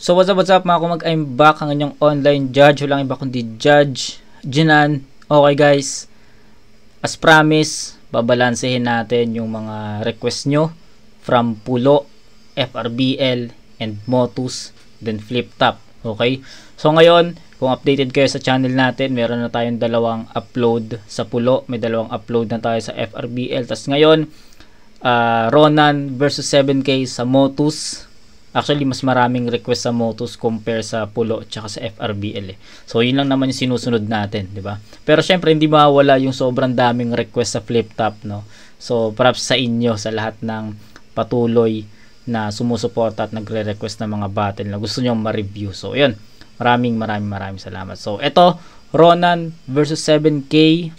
So what's up mga kumag, I'm back, ang inyong online judge, walang iba kundi Judge Jinan. Okay guys, as promised, babalansehin natin yung mga request nyo from Pulo, FRBL, and Motus, then Flip Top. Okay, so ngayon, kung updated kayo sa channel natin, meron na tayong dalawang upload sa Pulo, may dalawang upload na tayo sa FRBL. Tapos ngayon, Ronan versus 7K sa Motus. Actually, mas maraming request sa Motus compare sa Pulo tsaka sa FRBL eh. So, yun lang naman yung sinusunod natin, di ba? Pero syempre, hindi mawala yung sobrang daming request sa Flip Top, no? So, props sa inyo, sa lahat ng patuloy na sumusuporta at nagre-request ng mga battle na gusto nyo ma-review. So, yun. Maraming salamat. So, eto, Ronan versus 7K.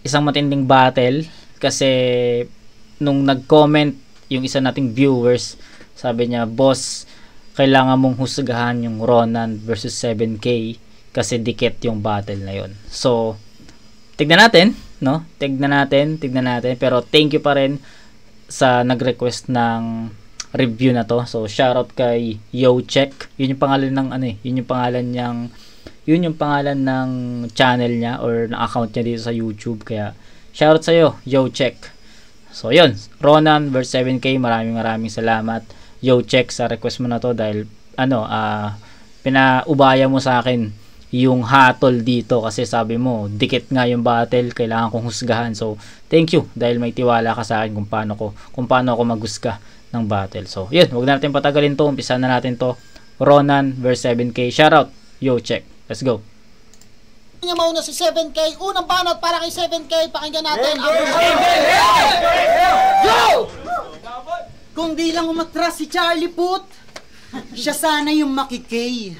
Isang matinding battle kasi nung nag-comment yung isa nating viewers, sabi niya, boss, kailangan mong husgahan yung Ronan versus 7K kasi dikit yung battle na yon. So, tignan natin, no? Tignan natin. Pero thank you pa rin sa nag-request ng review na to. So, shoutout kay YoCheck. Yun yung pangalan ng yun yung pangalan ng channel niya or ng account niya dito sa YouTube. Kaya, shoutout sa'yo, YoCheck. So, yun. Ronan versus 7K. Maraming salamat. YoCheck sa request mo na to dahil, pinaubaya mo sa akin yung hatol dito kasi sabi mo, dikit nga yung battle, kailangan kong husgahan. So, thank you dahil may tiwala ka sa akin kung paano ako maghusga ng battle. So, yun. Huwag natin patagalin to. Umpisa na natin to. Ronan versus 7K. Shoutout, YoCheck. Let's go. Niya mauna si 7K, unang banat para kay 7K, pakinggan natin ang Yo! Kung di lang umatras si Charlie Puth, siya sana yung makikay.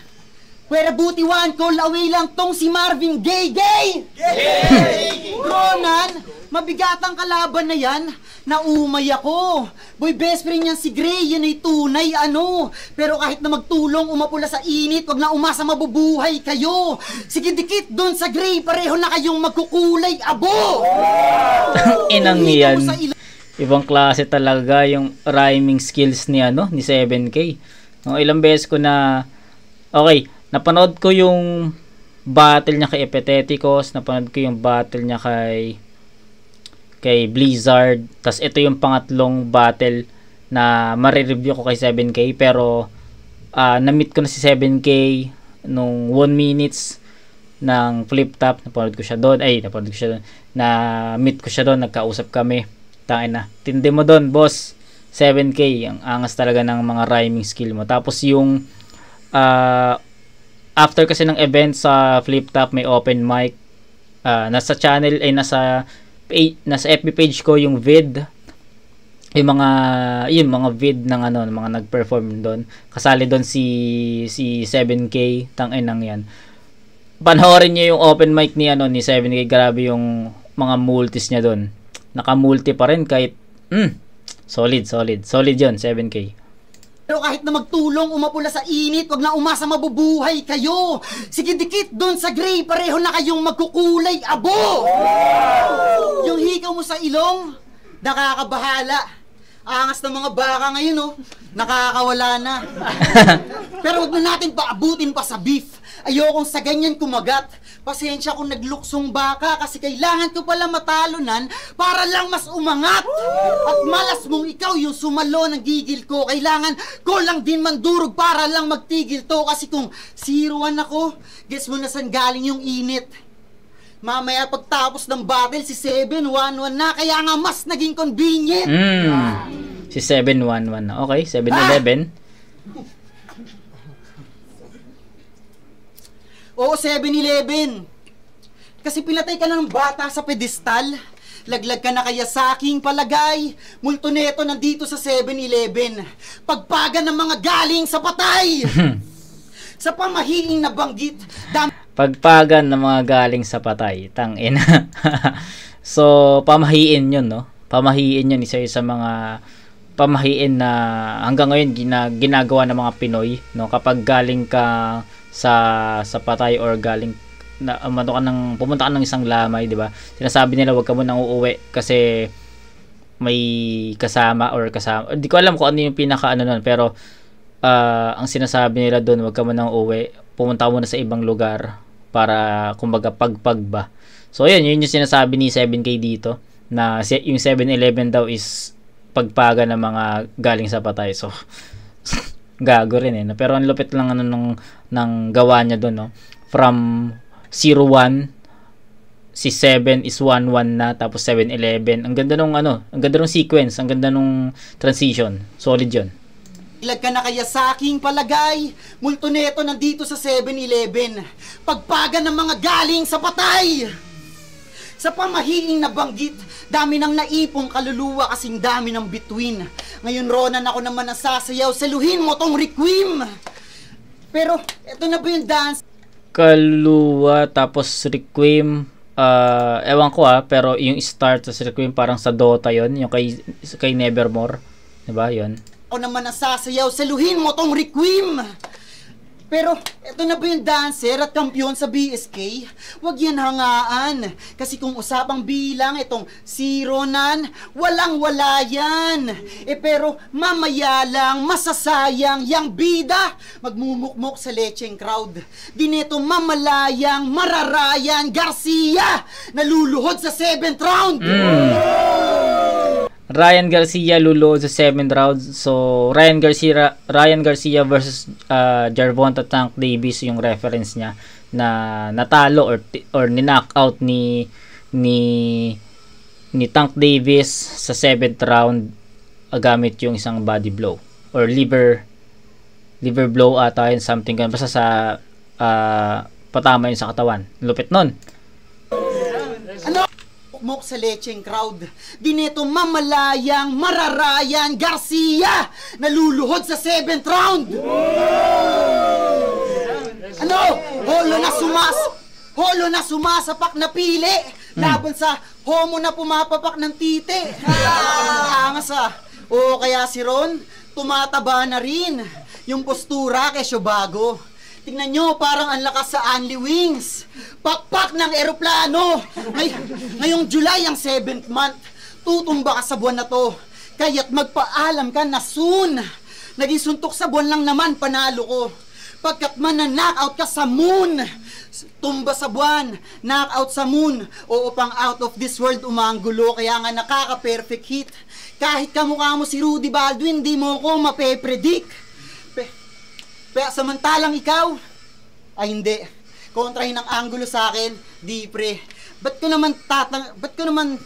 Pero buti one call away lang tong si Marvin Gaye! Ronan, mabigatang kalaban na yan. Naumay ako. Boy, best friend yan si Gray, yan ay tunay Pero kahit na magtulong umapula sa init, wag na umasa mabubuhay kayo. Sige dikit doon sa Gray, pareho na kayong magkukulay abo. Inang yan. Ibang klase talaga yung rhyming skills ni ni 7K. No, ilang beses ko na napanood ko yung battle niya kay Epeteticos, napanood ko yung battle niya kay Blizzard. Tas ito yung pangatlong battle na marireview ko kay 7K. Pero na-meet ko na si 7K nung 1 minutes ng Flip Top. Na-meet ko siya doon, nagkausap kami. Tain na, tindi mo doon boss, 7K, ang angas talaga ng mga rhyming skill mo. Tapos yung after kasi ng event sa Flip Top, may open mic. Nasa channel nasa FB page ko yung vid, yung mga vid ng mga nag-perform doon. Kasali doon si 7K, tangin nang yan. Panoorin niyo yung open mic ni 7K, grabe yung mga multis niya doon. Naka-multi pa rin kahit solid yun, 7K. Pero kahit na magtulong umapula sa init, wag na umasa mabubuhay kayo. Sige dikit doon sa Gray, pareho na kayong magkukulay abo. Yung hikaw mo sa ilong, nakakabahala. Angas ng mga baka ngayon nakakawala na. Pero wag na natin paabutin pa sa beef. Ayokong sa ganyan kumagat. Pasensya kung nagluksong baka kasi kailangan ko pala matalunan para lang mas umangat. At malas mong ikaw yung sumalo ng gigil ko. Kailangan ko lang din mandurog para lang magtigil to. Kasi kung 0-1 ako, guess mo na saan galing yung init. Mamaya pagtapos ng battle, si 7-1-1 na. Kaya nga mas naging convenient. Si 7-1-1 na. Okay, 7-11. Oo, 7-11. Kasi pinatay ka na ng bata sa pedestal. Laglag ka na kaya sa aking palagay. Multo neto nandito sa 7-11. Pagpagan ng mga galing sa patay. Sa pamahiing nabanggit. Pagpagan ng mga galing sa patay. Tangina. So, pamahiin yun, no? Pamahiin yun. Isa sa mga pamahiin na hanggang ngayon ginagawa ng mga Pinoy, no? Kapag galing ka sa patay or galing na pumunta ka ng isang lamay, di ba? Sinasabi nila wag ka munang uuwi kasi may kasama or kasama. Hindi ko alam kung ano yung pinaka ano nun, pero ang sinasabi nila doon, wag ka munang uwi, pumunta ka muna sa ibang lugar para kumbaga pagpag ba. So yun yung sinasabi ni 7K dito, na yung 7-Eleven daw is pagpaga ng mga galing sa patay. So gago rin eh, no? Pero ang lupit lang ano ng gawa niya doon, no? From 01, si 7 is 11 na, tapos 7-Eleven. Ang ganda nung ano, ang ganda nung sequence, ang ganda nung transition. Solid 'yon. Ilag ka na kaya sa aking palagay, multo neto nandito sa 7-Eleven. Pagpaga ng mga galing sa patay! Sa pamahiing nabanggit, dami ng naipong kaluluwa kasing dami ng bituin. Ngayon, Ronan, ako naman ang sasayaw, saluhin mo tong requiem! Pero, eto na ba yung dance? Kaluluwa, tapos requiem, ewan ko pero yung start sa requiem parang sa Dota yon, yung kay Nevermore. Diba, yun? Ako naman ang sasayaw, saluhin mo tong requiem! Pero, eto na ba yung dancer at kampiyon sa BSK? Huwag yan hangaan. Kasi kung usapang bilang, itong si Ronan, walang-wala yan. Pero, mamaya lang, masasayang, yang bida, magmumukmok sa lecheng crowd. Di neto mamalayang, mararayan, Garcia, naluluhod sa 7th round. Ryan Garcia luluhod sa 7th round. So Ryan Garcia versus Gervonta Tank Davis yung reference niya, na natalo or ni-knockout ni Tank Davis sa 7th round gamit yung isang body blow or liver blow ata yun, something ganun, basta sa patama yun sa katawan. Lupit nun. Mok sa lecheng crowd. Di neto mamalayang, mararayan, Garcia, naluluhod sa 7th round. Ano? Holo na sumasapak na pili laban sa homo na pumapapak ng titi. Angas O kaya si Ron, tumataba na rin. Yung postura kesyo bago. Tingnan nyo, parang ang lakas sa Anli Wings. Pakpak ng eroplano. Ngayong July ang 7th month. Tutumba ka sa buwan na to. Kaya't magpaalam ka na soon. Naging suntok sa buwan lang naman, panalo ko. Pagkat man na knockout ka sa moon. Tumba sa buwan, knockout sa moon. Oo pang out of this world umanggulo. Kaya nga nakaka-perfect hit. Kahit kamukha mo si Rudy Baldwin, di mo ko mape-predict. Pero samantalang ikaw, ay hindi. Kontrahin ang angulo sa akin, di pre. Ba't ko naman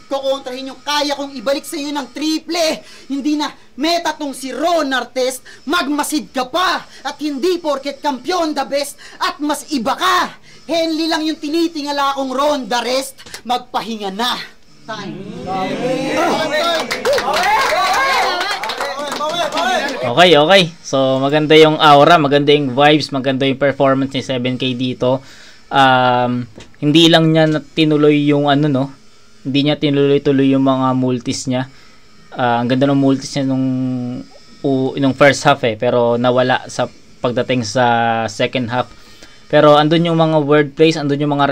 kukontrahin yung kaya kong ibalik sa iyo ng triple? Hindi na meta tong si Ron Artest, magmasid ka pa. At hindi porket kampiyon the best, at mas iba ka. Henley lang yung tinitingala akong Ron the rest, magpahinga na. Time. Okay. So, maganda yung aura, maganda yung vibes, maganda yung performance ni 7K dito. Hindi lang niya tinuloy yung hindi niya tinuloy-tuloy yung mga multis niya. Ang ganda ng multis niya nung first half pero nawala sa pagdating sa second half. Pero andun yung mga wordplays, andun yung mga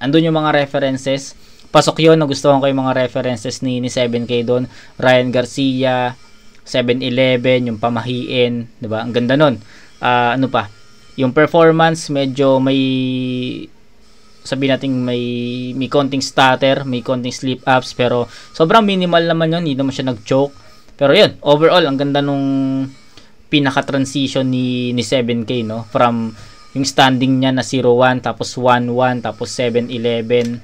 andun yung mga references. Pasok yun, nagustuhan ko yung mga references ni 7K doon. Ryan Garcia, 7-Eleven, yung pamahiin, 'di ba? Ang ganda nun. Ano pa? Yung performance medyo may konting stutter, may konting slip ups, pero sobrang minimal naman 'yon, hindi naman siya nag-choke. Pero 'yun, overall ang ganda nung pinaka-transition ni 7K, no? From yung standing niya na 0-1 tapos 1-1 tapos 7-11.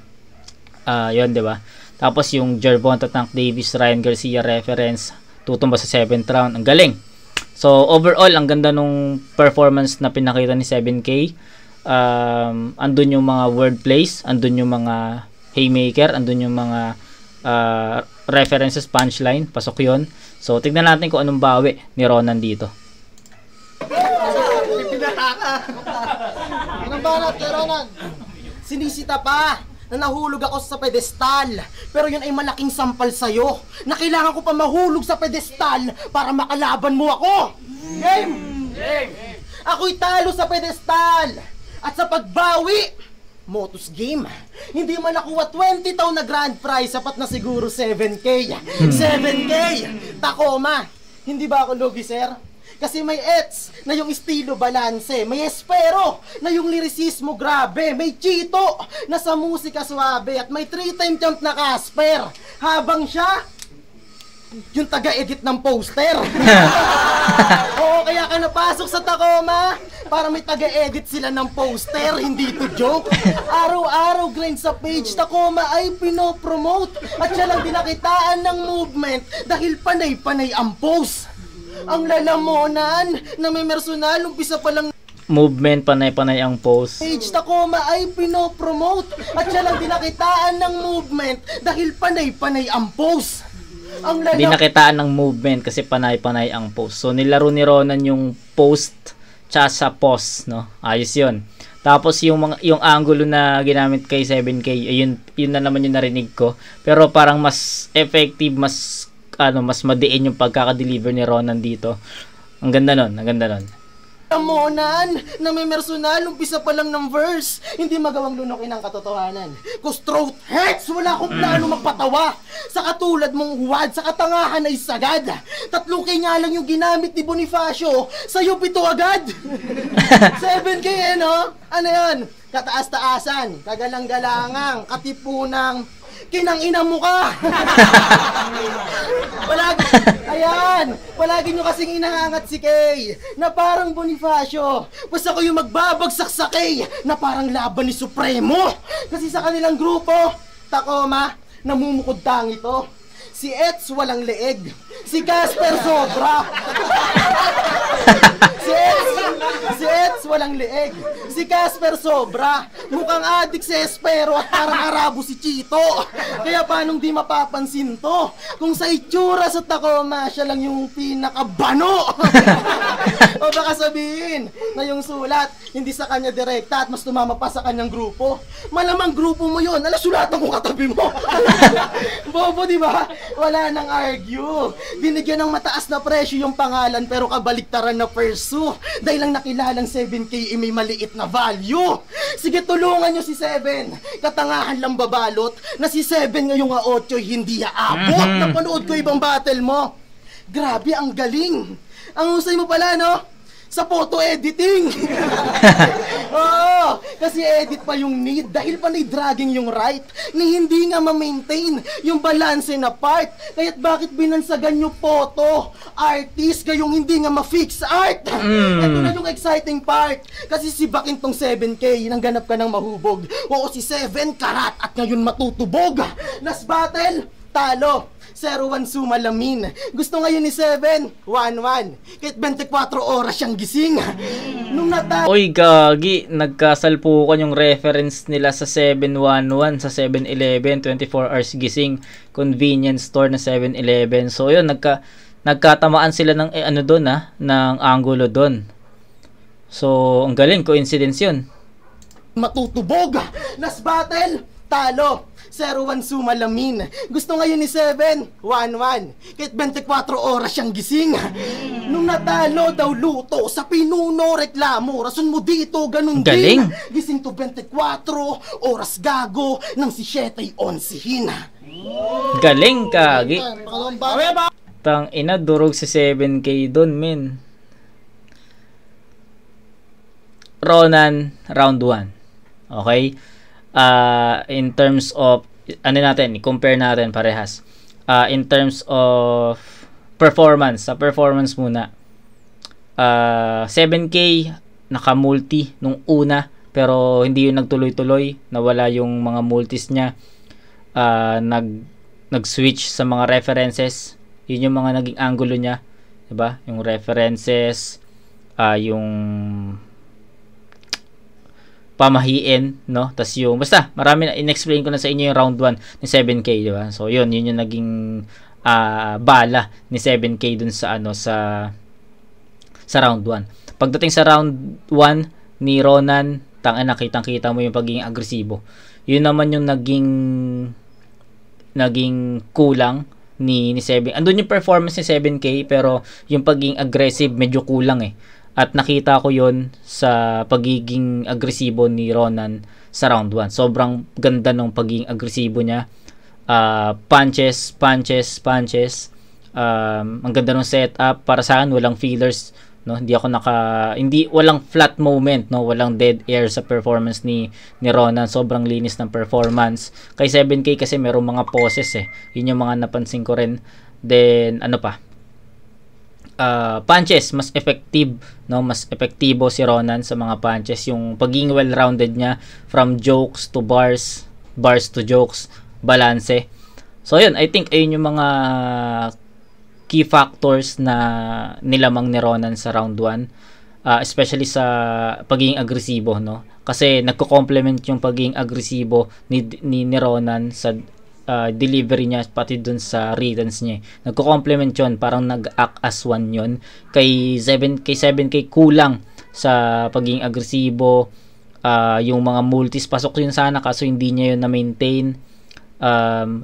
'Yun, 'di ba? Tapos yung Gervonta Tank Davis, Ryan Garcia reference, tutumba sa 7th round. Ang galing. So, overall, ang ganda nung performance na pinakita ni 7K. Andun yung mga wordplays, andun yung mga haymaker, andun yung mga references, punchline. Pasok yun. So, tignan natin kung anong bawi ni Ronan dito. Anong banat kay Ronan? Sinisita pa na nahulog ako sa pedestal. Pero yun ay malaking sampal sa'yo na kailangan ko pa mahulog sa pedestal para makalaban mo ako. Game! Ako'y talo sa pedestal. At sa pagbawi, Motus game. Hindi man nakuha 20 taon na grand prize, sapat na siguro 7K. 7K! Tacoma. Hindi ba ako lugi, sir? Kasi may Ets na yung estilo balanse, may Espero na yung lyricismo grabe, may Chito na sa musika suabe, at may 3-time champ na Casper. Habang siya, yung taga-edit ng poster. Oo, kaya ka napasok sa Tacoma para may taga-edit sila ng poster, hindi to joke. Araw-araw grind sa page, Tacoma ay pinopromote, at siya lang dinakitaan ng movement dahil panay-panay ang post. Ang lalamonan na may personal, umpisa pa lang Movement, panay-panay ang post. page, Tacoma ay pinopromote, at siya lang dinakitaan ng movement dahil panay-panay ang post. Ang Di nakitaan ng movement kasi panay-panay ang post. So nilaro ni Ronan yung post tsaka sa post, no? Ayos 'yun. Tapos yung angulo na ginamit kay 7K, yun na naman yung narinig ko. Pero parang mas effective, mas madiin yung pagkaka-deliver ni Ronan dito. Ang ganda nun. Monan na may personal, umpisa pa lang ng verse, hindi magawang lunokin ang katotohanan. Cause throat hurts, wala akong plano magpatawa. Sa katulad mong huwad, sa katangahan ay sagad. 3K nga lang yung ginamit ni Bonifacio, sa'yo 7 agad. 7K no? Ano yan? Kataas-taasan, kagalang-galangang, katipunang, kinang-ina mo ka! Palagi nyo kasing inahangat si Kay, na parang Bonifacio. Basta ko yung magbabagsak sa Kay, na parang laban ni Supremo. Kasi sa kanilang grupo, Tacoma, namumukod tangi to. Si Ets walang leeg, si Casper sobra. Si Ets walang leeg, si Casper sobra. Mukhang adik si Espero at parang Arabo si Chito. Kaya paanong di mapapansin to? Kung sa itsura sa Tacoma, siya lang yung pinakabano. O baka sabihin na yung sulat hindi sa kanya direkta at mas tumama pa sa kanyang grupo. Malamang grupo mo yun, sulatan ko katabi mo. Bobo, di ba? Wala nang argue. Binigyan ng mataas na presyo yung pangalan pero kabaliktaran na pursue. Dahil lang nakilalang 7K may maliit na value. Sige, tulungan nyo si 7. Katangahan lang babalot na si 7 ngayong 8 hindi aabot. Napanood ko ibang battle mo. Grabe, ang galing. Ang husay mo pala, no? Sa photo editing. Oo, kasi edit pa yung need dahil pa dragging yung right ni hindi nga ma-maintain yung balance na part. Kaya't bakit binansagan yung photo artist kayong hindi nga ma-fix art? Ito na yung exciting part. Kasi si Bakin tong 7K nang ganap ka ng mahubog. Oo, si 7 karat at ngayon matutubog. Last battle, talo. 0-1 sumalamin. Gusto ngayon ni 7, 1-1. Kahit 24 oras siyang gising. Nung Oy, gagi. Nagkasalpukan yung reference nila sa 7-1-1 sa 7-Eleven. 24 hours gising. Convenience store na 7-Eleven. So, yun. Nagkatamaan sila ng doon, ng angulo doon. So, ang galing. Coincidence yun. matutubog. Last battle, talo. 0-1 sumalamin. Gusto ngayon ni 7, 1-1. Kahit 24 oras siyang gising. Nung natalo daw luto, sa pinuno reklamo. Rason mo dito, ganun galing. Din. Gising to 24 oras gago nang si 7 onsihin. Galing kagi. Tang ina, durog si 7K doon, men. Ronan, round 1. Okay? In terms of i-compare natin parehas. In terms of performance, sa performance muna. 7K naka-multi nung una pero hindi yung nagtuloy-tuloy, nawala yung mga multis niya. Nag-switch sa mga references. Yun yung mga naging angulo niya, 'di ba? Yung references, yung pamahiin, no? Tas yung basta marami na in-explain ko na sa inyo yung round 1 ni 7K, di ba? So yun yung naging bala ni 7K dun sa sa round 1. Pagdating sa round 1 ni Ronan, nakitang-kita mo yung pagiging agresibo. Yun naman yung naging kulang ni 7. Andun yung performance ni 7K pero yung pagiging aggressive medyo kulang eh. At nakita ko yon sa pagiging agresibo ni Ronan sa round 1. Sobrang ganda ng pagiging agresibo niya. Punches. Ang ganda ng setup. Para sa akin, walang fillers. No, walang flat moment, no, walang dead air sa performance ni Ronan. Sobrang linis ng performance. Kay 7K kasi merong mga poses Yun yung mga napansin ko rin. Then ano pa? Punches, mas effective, no, mas epektibo si Ronan sa mga punches. Yung pagiging well-rounded niya from jokes to bars to jokes, balance. So yun, I think ayun yung mga key factors na nilamang ni Ronan sa round 1, especially sa pagiging agresibo, no? Kasi nagko-complement yung pagiging agresibo ni Ronan sa delivery niya, pati dun sa returns niya. Nagko-complement yun, parang nag-act as one yun. Kay 7K kulang sa pagiging agresibo. Yung mga multis, pasok yun sana, kaso hindi niya yun na-maintain.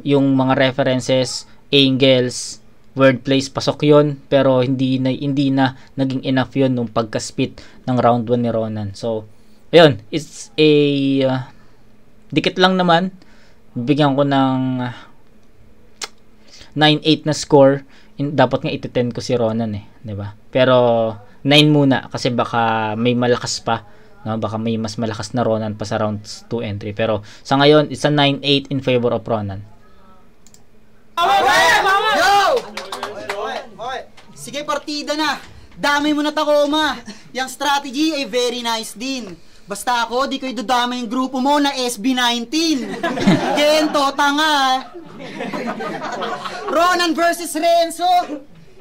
Yung mga references, angles, wordplays, pasok yun, pero hindi na naging enough yun nung pagka-spit ng round 1 ni Ronan. So, ayun, it's a dikit lang naman. Bigyan ko ng 9-8 na score. Dapat nga iti-10 ko si Ronan 'di ba? Pero 9 muna kasi baka may malakas pa, no? Baka may mas malakas na Ronan pa sa rounds 2 and 3. Pero sa ngayon, it's a 9-8 in favor of Ronan. Yo! Sige, partida na. Dami mo na Tacoma. Yang strategy ay very nice din. Basta ako, di ko idudama yung grupo mo na SB19. Gento, tanga. Ronan versus Renzo.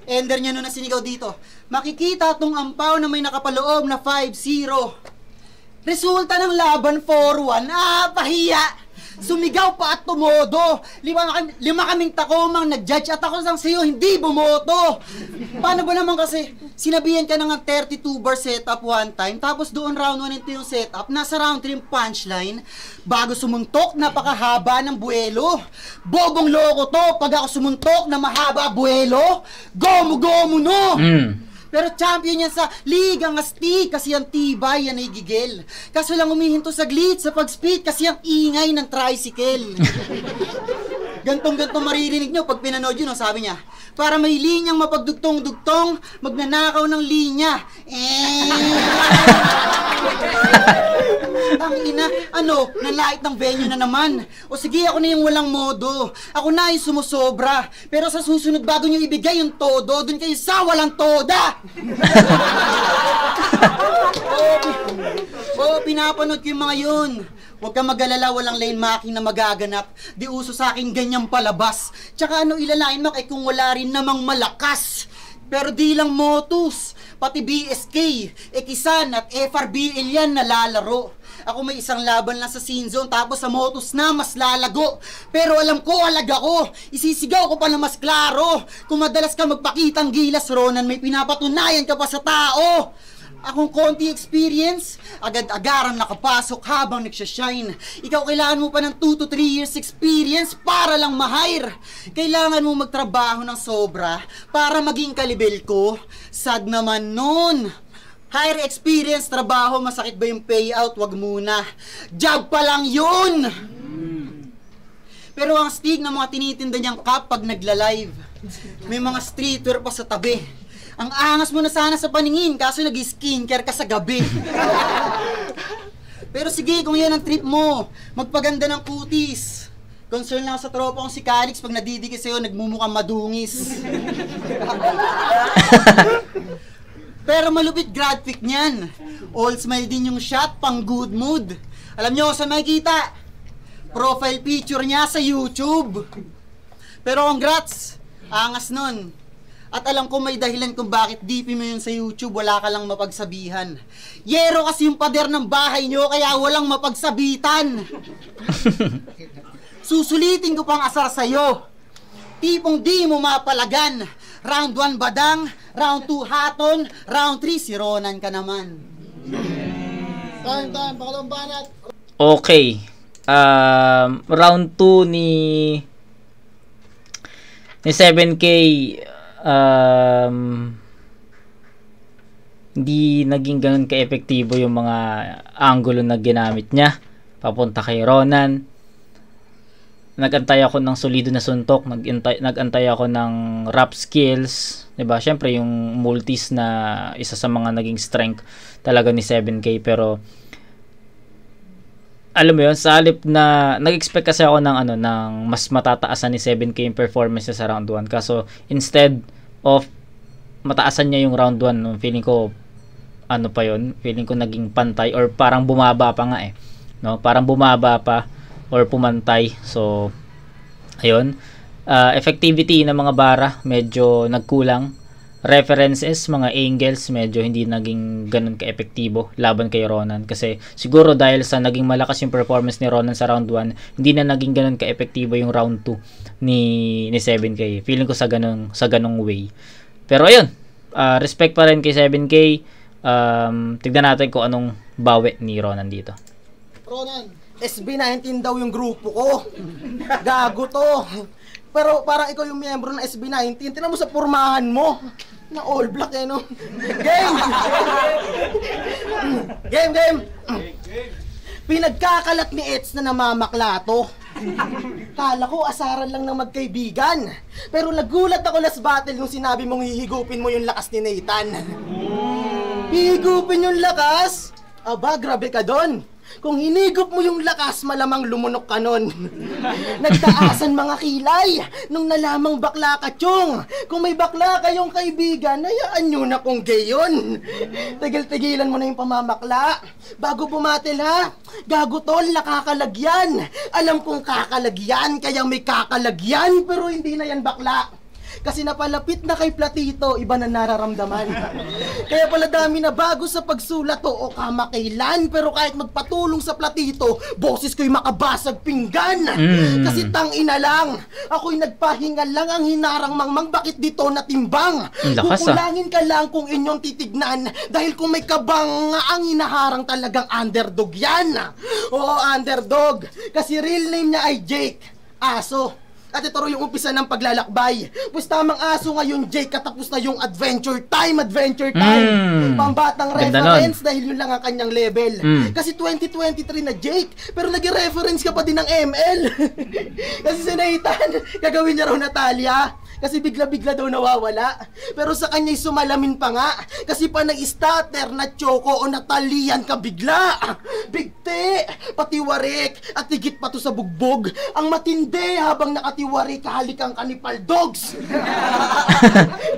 Ender niya nun na sinigaw dito. Makikita tong ampaw na may nakapaloob na 5-0. Resulta ng laban 4-1. Pahiya. Sumigaw pa at tumodo. Lima kaming Tacomang nag-judge at ako sang sa'yo hindi bumoto. Paano ba naman kasi sinabihan ka ng 32 bar setup one time, tapos doon round 1 ito yung setup, nasa round 3 yung punchline, bago sumuntok napakahaba ng buwelo. Bobong loko to pag ako sumuntok na mahaba buwelo. Gomu no. Pero champion yan sa ligang asti kasi ang tibay yan ay gigil. Kaso lang umihinto saglit sa pag-speed kasi ang ingay ng tricycle. Gantong-gantong maririnig nyo pag pinanood yun, sabi niya, para may linyang mapagdugtong-dugtong, magnanakaw ng linya. Ang ina, nanlait ng venue na naman. O sige, ako na yung walang modo. Ako na yung sumusobra. Pero sa susunod, bago nyo ibigay yung todo, dun kayo sa walang toda. Pinapanood ko yung mga yun. Huwag kang mag-alala, walang lane marking na magaganap. Di uso sa akin ganyang palabas. Tsaka ilalain mo kung wala rin namang malakas. Pero di lang Motus, pati BSK, Ekisan at FRBL yan nalalaro. Ako may isang laban lang sa scene zone, tapos sa Motus na mas lalago. Pero alam ko, alaga ko, isisigaw ko pa na mas klaro. Kung madalas ka magpakitang gilas, Ronan, may pinapatunayan ka pa sa tao. Akong konti experience, agad-agarang nakapasok habang nagsashine. Ikaw kailangan mo pa ng 2 to 3 years experience para lang ma-hire. Kailangan mo magtrabaho ng sobra para maging kalibel ko. Sad naman nun. Higher experience, trabaho, masakit ba yung payout? Wag muna. Job pa lang yun! Pero ang stig ng mga tinitinda niyang cup pag nagla-live, may mga streetwear pa sa tabi. Ang angas mo na sana sa paningin, kaso nag-skincare ka sa gabi. Pero sige, kung yan ang trip mo, magpaganda ng kutis. Concern lang sa tropa kong si Calix, pag nadidikit sa'yo, nagmumukhang madungis. Pero malupit grad pick niyan. All smile din yung shot, pang good mood. Alam nyo saan makikita? Profile picture niya sa YouTube. Pero congrats, angas nun. At alam ko may dahilan kung bakit DP mo yun sa YouTube, wala ka lang mapagsabihan. Yero kasi yung pader ng bahay nyo, kaya walang mapagsabitan. Susulitin ko pang asar sa'yo. Tipong di mo mapalagan. Round 1 badang, round 2 haton, round 3 si Ronan ka naman. Time, pakalong banat. Okay. Round 2 ni 7K hindi naging ganun ka-epektibo yung mga angulo na ginamit niya papunta kay Ronan. Nagantay ako ng solido na suntok, nagantay ako ng rap skills, 'di ba? Syempre yung multis na isa sa mga naging strength talaga ni 7K, pero alam mo yun, sa halip na nag-expect kasi ako ng mas matataasan ni 7K yung performance sa round 1, kaso instead of mataasan niya yung round 1, feeling ko feeling ko naging pantay or parang bumaba pa nga no? Parang bumaba pa or pumantay. So ayun, effectivity ng mga bara medyo nagkulang, references, mga angles medyo hindi naging ganun ka-epektibo laban kay Ronan, kasi siguro dahil sa naging malakas yung performance ni Ronan sa round 1, hindi na naging ganun ka-epektibo yung round 2 ni 7K. Feeling ko sa ganung way. Pero ayun, respect pa rin kay 7K. Tignan natin kung anong bawi ni Ronan dito. Ronan, SB19 daw yung grupo ko. Gago to. Pero parang ikaw yung miyembro ng SB19. Tingnan mo sa pormahan mo. Na all black no? Game! Game! Pinagkakalat ni Eds na namamaklato. Kala ko asaran lang ng magkaibigan. Pero nagulat ako last battle nung sinabi mong hihigupin mo yung lakas ni Nathan. Hihigupin yung lakas? Aba, grabe ka doon. Kung hinigop mo yung lakas, malamang lumunok ka nun. Nagtaasan mga kilay nung nalamang bakla ka, Chong. Kung may bakla kayong kaibigan, hayaan nyo na kung gay yun. Tigil-tigilan mo na yung pamamakla. Bago bumatil ha, gago tol, nakakalagyan. Alam kong kakalagyan, kaya may kakalagyan, pero hindi na yan bakla. Kasi napalapit na kay Platito, iba na nararamdaman. Kaya pala dami na bago sa pagsulat o kamakailan. Pero kahit magpatulong sa Platito, boses ko'y makabasag pinggan. Kasi tangina lang, ako'y nagpahinga lang, ang hinarang mangmang, bakit dito natimbang? Kukulangin ka lang kung inyong titignan, dahil kung may kabang, ang hinaharang talagang underdog yan. Oo, underdog. Kasi real name niya ay Jake, aso. At ito rin yung umpisa ng paglalakbay. Pues tamang aso ngayon, Jake, katapos na yung adventure time. Pambatang reference dahil yun lang ang kanyang level. Kasi 2023 na, Jake, pero nag-reference ka pa din ng ML. Kasi si Nathan, gagawin niya raw Natalia. Kasi bigla-bigla daw nawawala. Pero sa kanya'y sumalamin pa nga. Kasi pa nag-starter na Choco o Natalian ka bigla. Bigte, pati warik, at higit pa to sa bugbog. Ang matindi habang nakatiwarik, kahalikan ka ni Paldogs.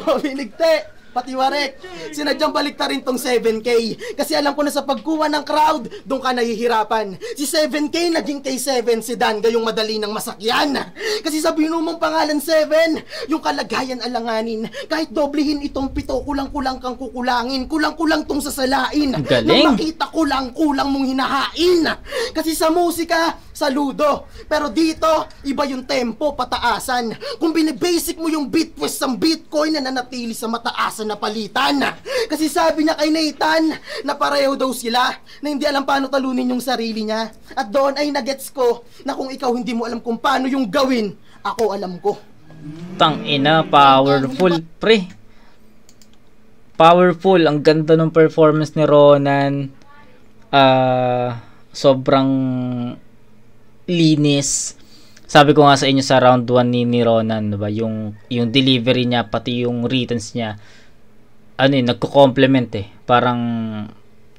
O binigte, pati warek, sinadyang balikta rin tong 7K. Kasi alam ko na sa pagkuha ng crowd, doon ka nahihirapan. Si 7K naging K7 si Dan, gayong madali ng masakyan. Kasi sa binumong pangalan 7, yung kalagayan alanganin. Kahit doblehin itong 7, kulang-kulang kang kukulangin. Kulang-kulang tong sasalain. Nung makita kulang-kulang mong hinahain. Kasi sa musika, saludo. Pero dito, iba yung tempo, pataasan. Kung binibasic mo yung beat, pues ang Bitcoin na nanatili sa mataasan na palitan. Kasi sabi niya kay Nathan na pareho daw sila, na hindi alam paano talunin yung sarili niya. At doon ay nagets ko na kung ikaw hindi mo alam kung paano yung gawin, ako alam ko. Tangina, powerful pre. Powerful, ang ganda ng performance ni Ronan. Sobrang linis. Sabi ko nga sa inyo sa round 1 ni Ronan, diba? Yung delivery niya, pati yung returns niya, nagko-complement Parang,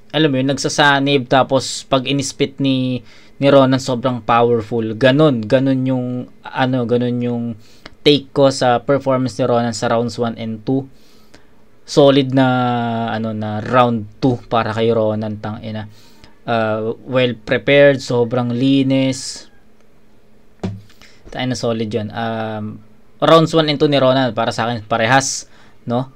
alam mo yun, nagsasanib, tapos pag inispit ni Ronan, sobrang powerful. Ganun yung take ko sa performance ni Ronan sa rounds 1 and 2. Solid na, na round 2 para kay Ronan, tangina. Well prepared, sobrang linis. Tayo na solid yun. Rounds 1 and 2 ni Ronan para sa akin parehas, no?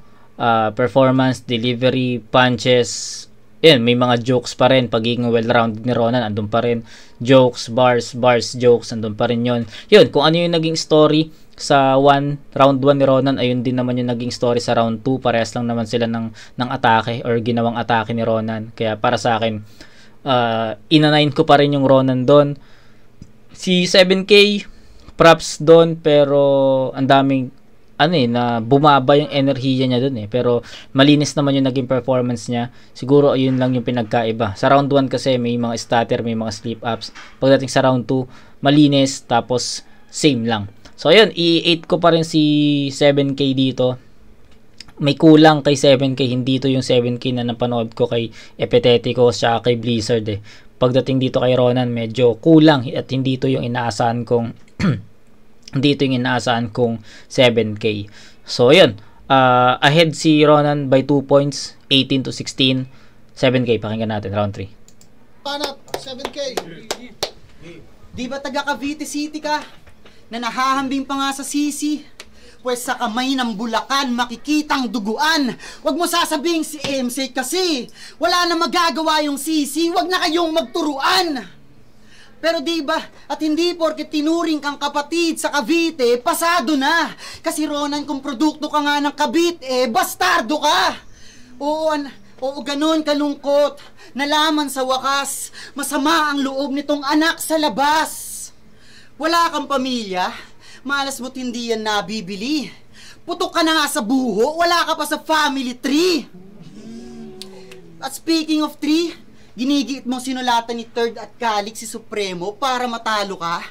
Performance, delivery, punches, may mga jokes pa rin. Pagiging well-rounded ni Ronan, andun pa rin jokes, bars, jokes, andun pa rin yun. Kung ano yung naging story sa round 1 ni Ronan, ayun din naman yung naging story sa round 2. Parehas lang naman sila ng atake or ginawang atake ni Ronan. Kaya para sa akin, inanayin ko pa rin yung Ronan doon. Si 7K, props doon, pero ang daming na bumaba yung enerhiya niya dun pero malinis naman yung naging performance niya. Siguro ayun lang yung pinagkaiba. Sa round 1 kasi may mga stutter, may mga slip ups. Pagdating sa round 2 malinis, tapos same lang. So ayun, i-8 ko pa rin si 7K dito. May kulang kay 7K, hindi to yung 7K na napanood ko kay Epitetico at kay Blizzard Pagdating dito kay Ronan, medyo kulang at hindi to yung inaasahan kong dito yung inaasahan kong 7K. So, ayun. Ahead si Ronan by 2 points, 18 to 16. 7K, pakinggan natin, round 3. Panat, 7K. Di ba taga Cavite City ka? Na nahahambing pa nga sa sisi? Pwes sa kamay ng Bulacan, makikitang duguan. Huwag mo sasabing si MC kasi wala na magagawa yung sisi, wag na kayong magturuan. Pero diba, at hindi porke tinuring kang kapatid sa Cavite, pasado na. Kasi Ronan, kung produkto ka nga ng Cavite, bastardo ka. Oo, ganun kalungkot. Nalaman sa wakas, masama ang loob nitong anak sa labas. Wala kang pamilya, malas mo't hindi yan nabibili. Putok ka na nga sa buho, wala ka pa sa family tree. At speaking of tree, ginigiit mong sinulatan ni Third at Calix si Supremo para matalo ka?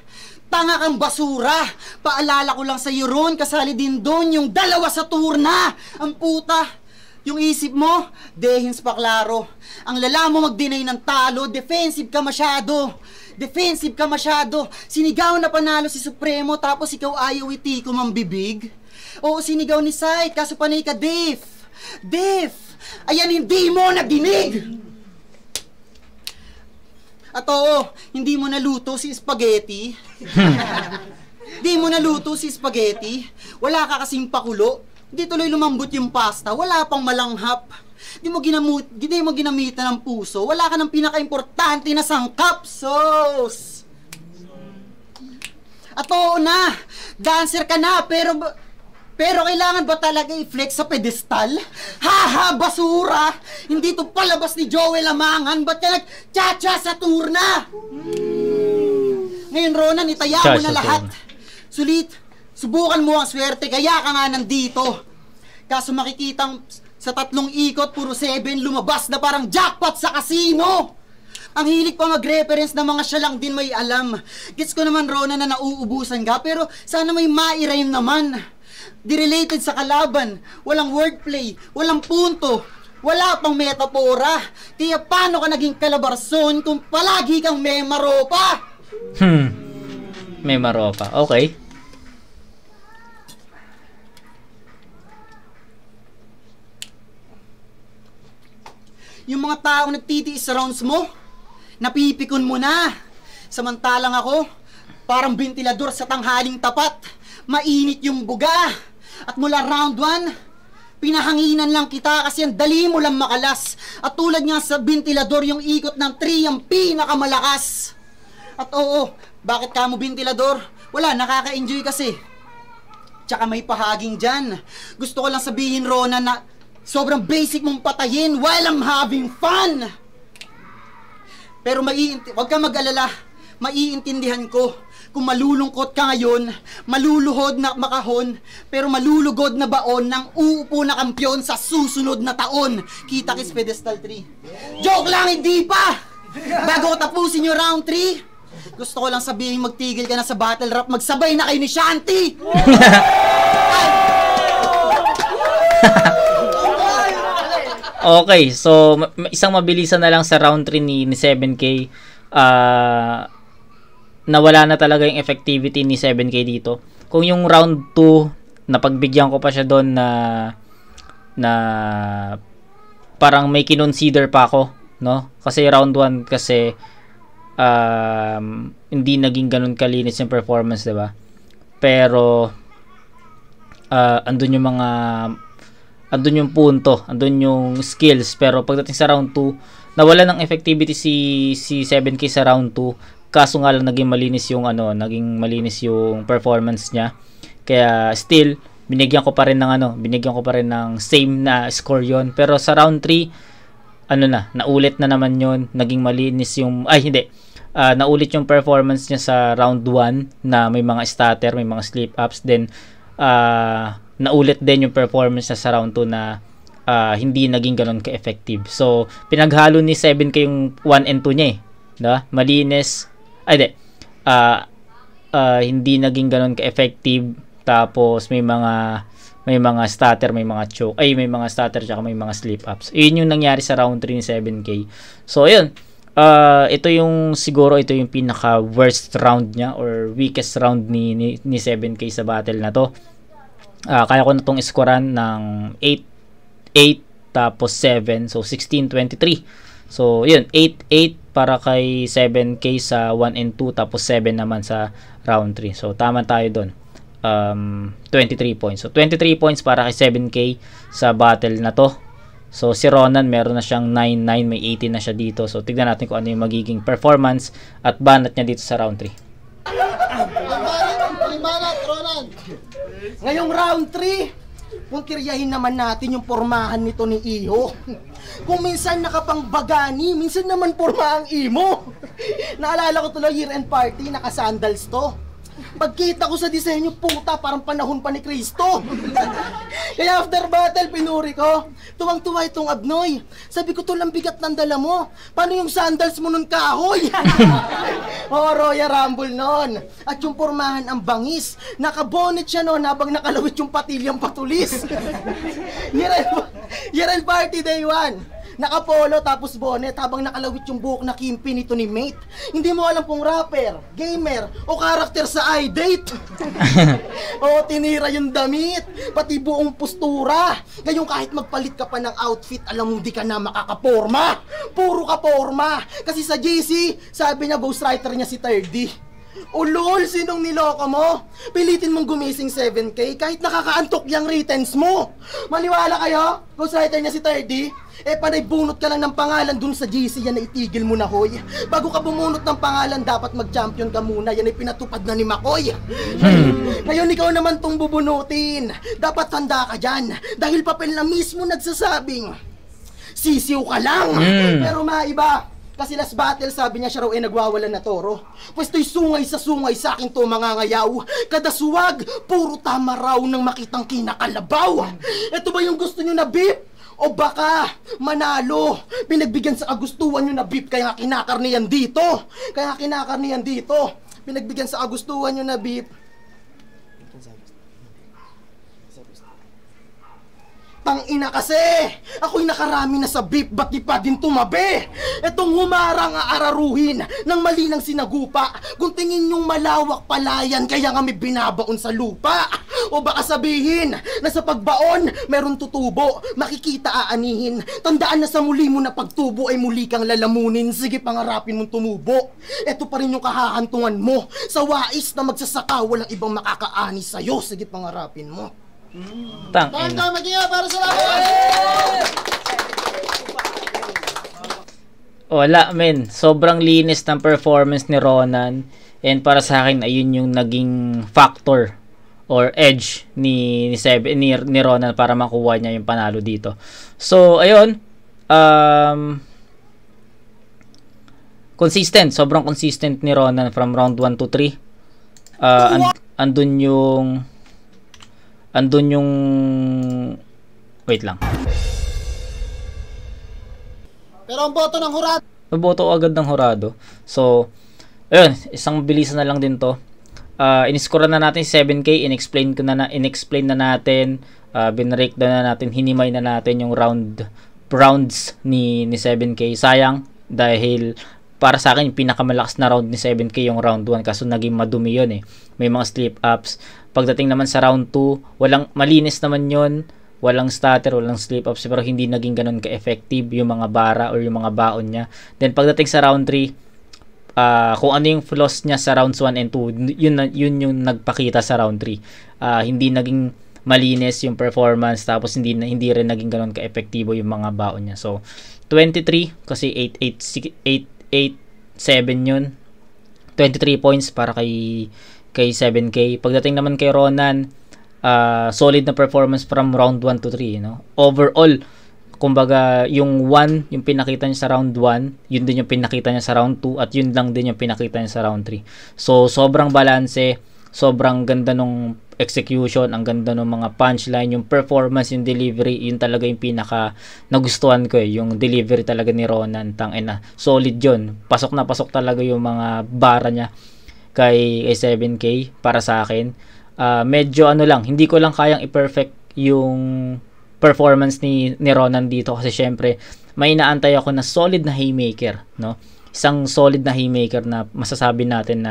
Tanga kang basura! Paalala ko lang sa iyo ron, kasali din doon yung dalawa sa turna! Ang puta! Yung isip mo, dehins pa klaro. Ang lala mo mag-deny ng talo, defensive ka masyado. Defensive ka masyado. Sinigaw na panalo si Supremo tapos ikaw ayaw iti kumambibig. Oo, sinigaw ni Sight, kaso panay ka Def. Def! Ayan, hindi mo nadinig! At oo, hindi mo naluto si spaghetti. Di mo naluto si spaghetti. Wala ka kasing pakulo. Di tuloy lumambot yung pasta. Wala pang malanghap. Di mo ginamitan ng puso. Wala ka ng pinaka-importante na sangkap. Sauce. At oo na, dancer ka na, pero kailangan ba talaga i-flex sa pedestal? Haha, basura! Hindi to palabas ni Joel Amangan. Ba't ka nag-cha-cha sa turna? Ngayon, Ronan, itaya mo na lahat. Sulit, subukan mo ang swerte, kaya ka nga nandito. Kaso makikitang sa 3 ikot, puro 7, lumabas na parang jackpot sa casino. Ang hilig pa mag-reference na mga siya lang din may alam. Gets ko naman, Ronan, na nauubusan ka, pero sana may mai-rhyme naman. Di-related sa kalaban, walang wordplay, walang punto, wala pang metapora. Kaya paano ka naging kalabarson kung palagi kang may maropa? May maropa, okay. Yung mga taong nagtitiis sa rounds mo, napipikon mo na. Samantalang ako, parang bentilador sa tanghaling tapat. Mainit yung buga. At mula round 1, pinahanginan lang kita kasi ang dali mo lang makalas. At tulad nga sa bentilador, yung ikot ng 3 ang pinakamalakas. At oo, bakit ka mo bentilador? Wala, nakaka-enjoy kasi. Tsaka may pahaging dyan. Gusto ko lang sabihin, Ronan, na sobrang basic mong patayin while I'm having fun. Pero wag kang mag-alala, maiintindihan ko. Kung malulungkot ka ngayon, maluluhod na makahon, pero malulugod na baon ng uupo na kampyon sa susunod na taon. Kita kis pedestal 3. Joke lang, hindi pa! Bago ko tapusin yung round 3, gusto ko lang sabihin magtigil ka na sa battle rap, magsabay na kayo ni Shanti! Okay, so isang mabilisan na lang sa round 3 ni 7K. Nawala na talaga yung effectivity ni 7K dito. Kung yung round 2, napagbigyan ko pa siya doon na parang may kinonsider pa ako, no? Kasi round 1 kasi hindi naging ganun kalinis yung performance, 'di ba? Pero andun yung punto, andun yung skills, pero pagdating sa round 2, nawala ng effectivity si 7K sa round 2. Kaso nga lang naging malinis yung performance niya. Kaya still binigyan ko pa rin ng same na score yon. Pero sa round 3 naulit na naman yon, naging malinis yung naulit yung performance niya sa round 1 na may mga stutter, may mga slip ups, then naulit din yung performance niya sa round 2 na hindi naging ganun ka-effective. So, pinaghalo ni 7K yung 1 and 2 niya eh. Diba? Malinis. Hindi naging ganun ka-effective. Tapos, may mga stutter, may mga choke. May mga stutter tsaka may mga slip-ups. Yun yung nangyari sa round 3 ni 7K. So, ayun. Ito yung pinaka-worst round niya or weakest round ni 7K sa battle na to. Kaya ko na itong iskoran ng 8 tapos 7. So, 16-23. So, yun. 8-8 para kay 7K sa 1 and 2 tapos 7 naman sa round 3. So, tama tayo doon. 23 points. So, 23 points para kay 7K sa battle na to. So, si Ronan meron na siyang 9-9. May 18 na siya dito. So, tignan natin kung ano yung magiging performance at banat niya dito sa round 3. Ngayong round 3, puntiryahin naman natin yung pormahan nito ni Iho. Kung minsan nakapangbagani, minsan naman porma ang imo. Naalala ko tuloy year-end party, naka-sandals to. Pagkita ko sa disenyo, puta, parang panahon pa ni Kristo. Kaya after battle, pinuri ko. Tuwang-tuwa itong abnoy. Sabi ko, to lang bigat ng dala mo. Paano yung sandals mo nun kahoy? Royal Rumble nun. At yung pormahan ang bangis. Nakabonet siya nun habang nakalawit yung patilyang patulis. Year-end party day 1. Nakapolo tapos bonnet habang nakalawit yung buhok na kimpi nito ni mate. Hindi mo alam kung rapper, gamer, o karakter sa iDate. O tinira yung damit, pati buong postura. Ngayon kahit magpalit ka pa ng outfit, alam mo di ka na makakaporma. Puro ka porma. Kasi sa JC, sabi niya ghostwriter niya si 3D. Ulol, sinong niloko mo? Pilitin mong gumising 7K kahit nakakaantok yung returns mo. Maniwala kayo? Ghostwriter niya si 3D? Panay bunot ka lang ng pangalan dun sa GC, yan na itigil mo na, hoy. Bago ka bumunot ng pangalan, dapat mag-champion ka muna. Yan ay pinatupad na ni Makoy. Ngayon ikaw naman tong bubunutin. Dapat handa ka dyan. Dahil papel na mismo nagsasabing sisiw ka lang. Pero maiba. Kasi last battle, sabi niya siya raw nagwawalan na toro. Pwesto'y sungay sa akin to mga ngayaw. Kada suwag, puro tama raw nang makitang kinakalabaw. Ito ba yung gusto niyo na beef? O baka manalo, pinagbigyan sa kagustuhan nyo na beef, kaya kinakarniyan dito. Pinagbigyan sa kagustuhan nyo na beef. Tangina kasi! Ako'y nakarami na sa beef, ba't di pa din tumabi? Etong humarang aararuhin ng malinang sinagupa. Kung tingin yung malawak palayan, kaya nga may binabaon sa lupa. O baka sabihin na sa pagbaon, meron tutubo, makikita aanihin. Tandaan na sa muli mo na pagtubo ay muli kang lalamunin. Sige, pangarapin mong tumubo. Eto pa rin yung kahahantungan mo. Sa wais na magsasaka, walang ibang makakaani sa'yo. Sige, pangarapin mo. Tanda magiging para sa laban! Wala, men. Sobrang linis ng performance ni Ronan. And para sa akin, ayun yung naging factor or edge ni Ronan para makuha niya yung panalo dito. So, ayun. Consistent. Sobrang consistent ni Ronan from round 1 to 3. Andun yung wait lang. Pero ang boto ng hurado. Boto agad ng hurado. So, ayun, isang bilisan na lang din to. In-score na natin si 7K, in-explain na natin, binreakdown na natin, hinimay na natin yung rounds ni 7K. Sayang dahil para sa akin yung pinakamalakas na round ni 7K yung round 1 kaso naging madumi yun eh. May mga slip ups. Pagdating naman sa round 2, walang malinis naman yun. Walang stutter, walang slip ups, pero hindi naging ganun ka-effective yung mga bara or yung mga baon niya. Then pagdating sa round 3, kung ano yung flaws niya sa rounds 1 and 2, yun yung nagpakita sa round 3. Hindi naging malinis yung performance, tapos hindi rin naging ganun ka-epektibo yung mga baon niya. So 23 kasi 8-7 yun. 23 points para kay 7K. Pagdating naman kay Ronan, solid na performance from round 1 to 3, no? Overall, kumbaga, yung 1, yung pinakita niya sa round 1, yun din yung pinakita niya sa round 2, at yun lang din yung pinakita niya sa round 3. So, sobrang balanse, sobrang ganda nung execution, ang ganda ng mga punchline, yung performance, yung delivery, yun talaga yung pinaka nagustuhan ko yung delivery talaga ni Ronan, tangina, solid yun, pasok na pasok talaga yung mga bara niya kay 7K para sa akin. Medyo ano lang, hindi ko lang kayang i-perfect yung performance ni Ronan dito kasi syempre may inaantay ako na solid na haymaker, no? Isang solid na haymaker na masasabi natin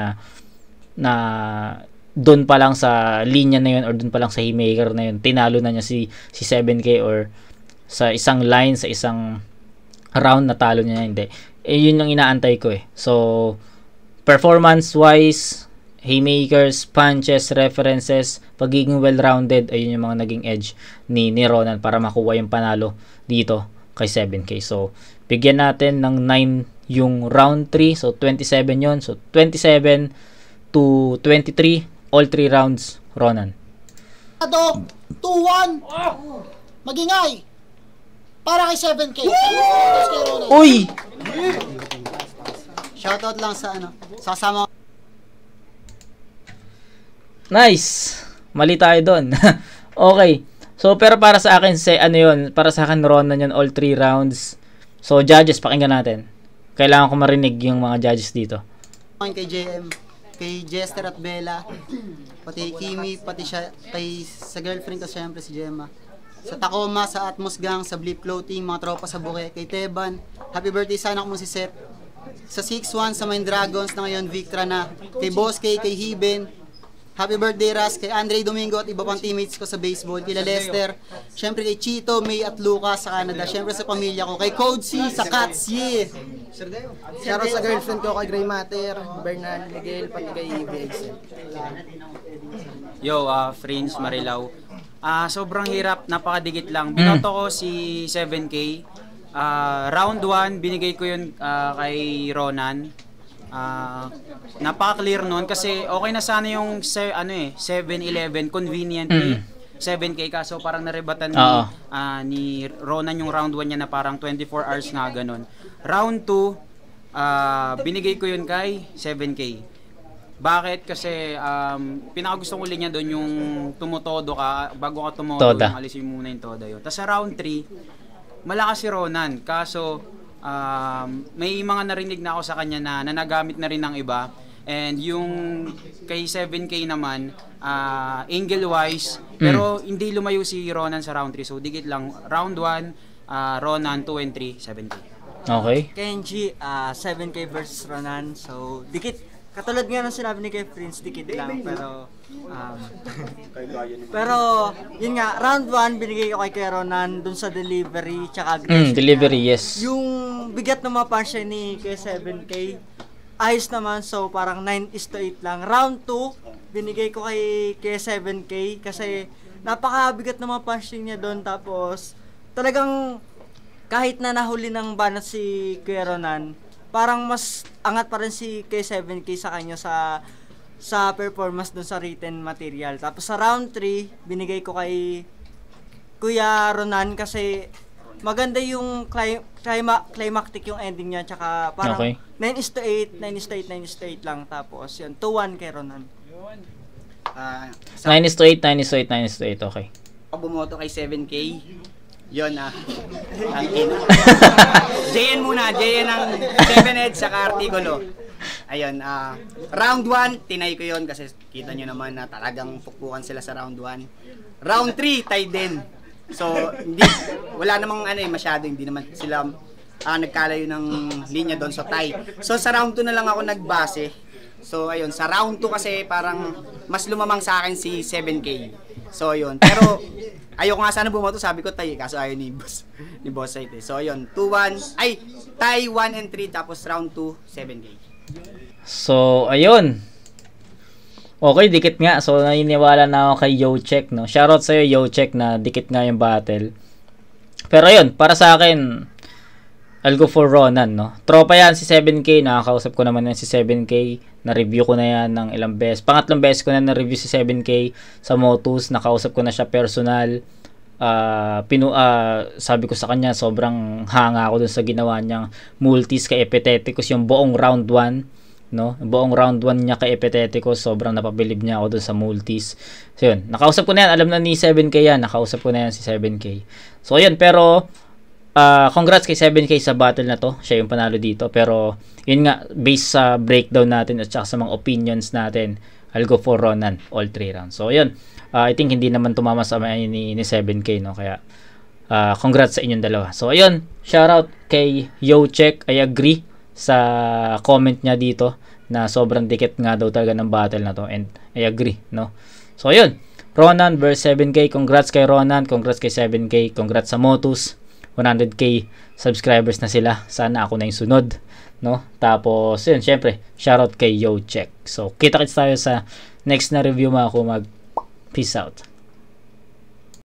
na doon pa lang sa linya na yun or doon pa lang sa haymaker na yun tinalo na niya si 7K, or sa isang line, sa isang round natalo niya. Hindi, yun yung inaantay ko So performance wise, haymakers, punches, references, pagiging well-rounded, ayun yung mga naging edge ni Ronan para makuha yung panalo dito kay 7K. So bigyan natin ng 9 yung round 3, so 27 yun, so 27 to 23, all 3 rounds, Ronan. 2-1. Magingay. Para kay 7K. Uy! Shoutout lang sa sasama. Nice. Mali tayo doon. Okay. So pero para sa akin para sa akin Ronan yun, all 3 rounds. So judges, pakinggan natin. Kailangan ko marinig yung mga judges dito. Kay JM, kay Jester at Bella, pati Kimi, pati siya, sa girlfriend ko syempre si Gemma. Sa Tacoma, sa Atmos Gang, sa Blip Floating, mga tropa sa Buke, kay Teban, happy birthday sa anak mo si Seth. Sa 6-1 sa Mind Dragons na ngayon Victra na, kay Boss K, kay Hiben, happy birthday Ras, kay Andre Domingo at iba pang teammates ko sa baseball, kay Lester, syempre kay Chito, May at Lucas sa Canada, syempre sa pamilya ko, kay Code C sa Cats, yeah! Shoutout sa girlfriend ko kay Gray Matter, Bernal, Miguel, pati kay Excel. Yo, Fringe, Marilao. Sobrang hirap, napakadikit lang. Binoto ko si 7K. Round 1, binigay ko yun kay Ronan. Napaka-clear nun kasi okay na sana yung 7-11 conveniently 7K, kaso parang narebatan ni Ronan yung round 1 niya na parang 24 hours nga ganun. Round 2, binigay ko yun kay 7K. Bakit? Kasi pinakagusto ko linya doon yung tumutodo ka, bago ka tumodo, yung alisin muna yung todo yun. Tapos sa round 3, malakas si Ronan, kaso may mga narinig na ako sa kanya na nagamit na rin ng iba. And yung kay 7K naman, angle wise, pero hindi lumayo si Ronan sa round 3. So dikit lang, round 1, Ronan, 2 and 3, 7K. Okay. Kenji, 7K versus Ronan. So dikit, katulad nga ng sinabi ni kay Prince, dikit lang, pero yun nga, round 1 binigay ko kay Ronan dun sa delivery tsaka aggression delivery, niya. yes. Yung bigat ng mga punch ni kay 7K, ayos naman, so parang 9:8 lang. Round 2 binigay ko kay 7K kasi napakabigat ng mga punch niya doon, tapos talagang kahit na nahuli ng banat si Kuya Ronan, parang mas angat pa rin si K7K sa kanya sa performance doon sa written material. Tapos sa round 3, binigay ko kay Kuya Ronan kasi maganda yung climactic yung ending niya, tsaka parang 9:8, 9:8, 9:8 lang. Tapos yun, 2-1 kay Ronan. 9:8, 9:8, 9:8, okay. Ako bumoto kay 7K. Yun JN muna, JN ang 7-head sa artikulo. Ayun, round 1, tinay ko yun kasi kita nyo naman na talagang pukpukan sila sa round 1. Round 3, tie din. So, wala namang masyado, hindi naman sila nagkalayo ng linya doon, so tie. So, sa round 2 na lang ako nagbase. So, ayun, sa round 2 kasi parang mas lumamang sa akin si 7K. So, ayun. Pero, ayoko nga sana bumoto, sabi ko tie, kaso ayaw ni Boss Sight. So, ayun, 2-1, tie 1 and 3, tapos round 2, 7K. So, ayun. Okay, dikit nga. So, naniniwala na ako kay Yocheck, no? Shoutout sa'yo, Yocheck, na dikit nga yung battle. Pero ayun, para sa akin, I'll go for Ronan, no? Tropa yan si 7K. Nakakausap ko naman yan si 7K. Na-review ko na yan ng ilang beses. Pangatlong beses ko na na-review si 7K sa Motus. Nakausap ko na siya personal. Sabi ko sa kanya, sobrang hanga ako dun sa ginawa niyang multis kay Epitheticus yung buong round 1. no? Buong round 1 niya kay Epitheticus, sobrang napabilib niya ako dun sa multis. So yun, nakausap ko na yan, alam na ni 7K yan, nakausap ko na yan si 7K. So yun, pero congrats kay 7K sa battle na to, siya yung panalo dito. Pero yun nga, based sa breakdown natin at saka sa mga opinions natin, I'll go for Ronan all 3 rounds. So yun, I think hindi naman tumama sa ni 7K, no? Kaya congrats sa inyong dalawa. So ayun, shoutout kay Yocheck, I agree sa comment niya dito na sobrang dikit nga daw talaga ng battle na to, and I agree, no? So ayun, Ronan versus 7K, congrats kay Ronan, congrats kay 7K, congrats sa Motus, 100K subscribers na sila, sana ako na yung sunod, no? Tapos yun, syempre shoutout kay Yocheck. So kita-kits tayo sa next na review mga kumag, peace out.